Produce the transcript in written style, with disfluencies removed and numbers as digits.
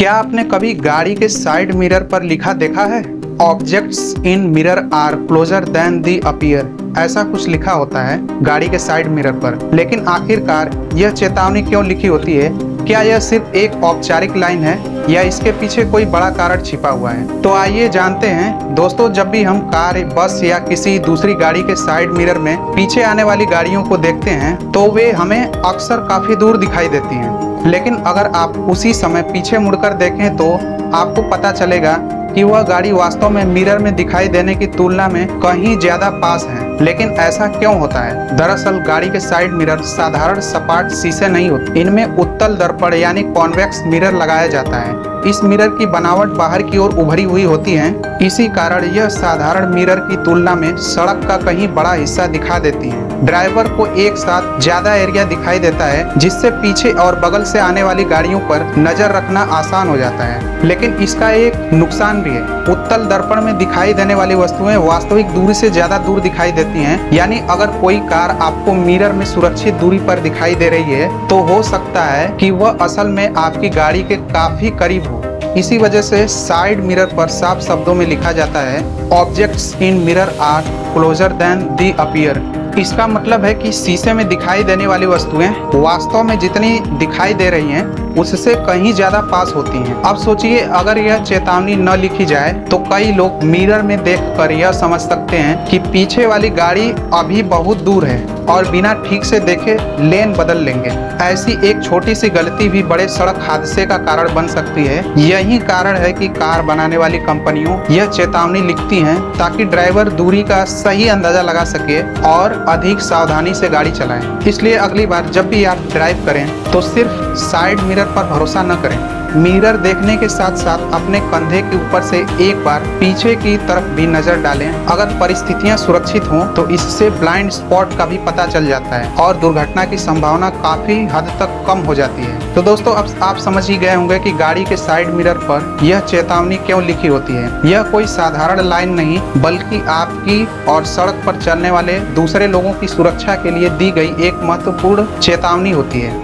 क्या आपने कभी गाड़ी के साइड मिरर पर लिखा देखा है, objects in mirror are closer than the appear. ऐसा कुछ लिखा होता है गाड़ी के साइड मिरर पर, लेकिन आखिरकार यह चेतावनी क्यों लिखी होती है? क्या यह सिर्फ एक औपचारिक लाइन है या इसके पीछे कोई बड़ा कारण छिपा हुआ है? तो आइए जानते हैं दोस्तों। जब भी हम कार, बस या किसी दूसरी गाड़ी के साइड मिरर में पीछे आने वाली गाड़ियों को देखते हैं तो वे हमें अक्सर काफी दूर दिखाई देती हैं, लेकिन अगर आप उसी समय पीछे मुड़कर देखें तो आपको पता चलेगा कि वह गाड़ी वास्तव में मिरर में दिखाई देने की तुलना में कहीं ज्यादा पास है। लेकिन ऐसा क्यों होता है? दरअसल गाड़ी के साइड मिरर साधारण सपाट शीशे नहीं होते, इनमें उत्तल दर्पण यानी कॉन्वेक्स मिरर लगाया जाता है। इस मिरर की बनावट बाहर की ओर उभरी हुई होती है, इसी कारण यह साधारण मिरर की तुलना में सड़क का कहीं बड़ा हिस्सा दिखा देती है। ड्राइवर को एक साथ ज्यादा एरिया दिखाई देता है, जिससे पीछे और बगल से आने वाली गाड़ियों पर नजर रखना आसान हो जाता है। लेकिन इसका एक नुकसान भी है। उत्तल दर्पण में दिखाई देने वाली वस्तुएं वास्तविक दूरी से ज्यादा दूर दिखाई देती हैं। यानी अगर कोई कार आपको मिरर में सुरक्षित दूरी पर दिखाई दे रही है तो हो सकता है कि वह असल में आपकी गाड़ी के काफी करीब हो। इसी वजह से साइड मिरर पर साफ शब्दों में लिखा जाता है, objects in mirror are closer than the appear. इसका मतलब है कि शीशे में दिखाई देने वाली वस्तुएं वास्तव में जितनी दिखाई दे रही हैं उससे कहीं ज्यादा पास होती हैं। अब सोचिए, अगर यह चेतावनी न लिखी जाए तो कई लोग मिरर में देखकर यह समझ सकते हैं कि पीछे वाली गाड़ी अभी बहुत दूर है और बिना ठीक से देखे लेन बदल लेंगे। ऐसी एक छोटी सी गलती भी बड़े सड़क हादसे का कारण बन सकती है। यही कारण है कि कार बनाने वाली कंपनियों यह चेतावनी लिखती हैं ताकि ड्राइवर दूरी का सही अंदाजा लगा सके और अधिक सावधानी से गाड़ी चलाएं। इसलिए अगली बार जब भी आप ड्राइव करें तो सिर्फ साइड मिरर पर भरोसा न करें। मिरर देखने के साथ साथ अपने कंधे के ऊपर से एक बार पीछे की तरफ भी नजर डालें। अगर परिस्थितियां सुरक्षित हों तो इससे ब्लाइंड स्पॉट का भी पता चल जाता है और दुर्घटना की संभावना काफी हद तक कम हो जाती है। तो दोस्तों, अब आप समझ ही गए होंगे कि गाड़ी के साइड मिरर पर यह चेतावनी क्यों लिखी होती है। यह कोई साधारण लाइन नहीं बल्कि आपकी और सड़क पर चलने वाले दूसरे लोगों की सुरक्षा के लिए दी गई एक महत्वपूर्ण चेतावनी होती है।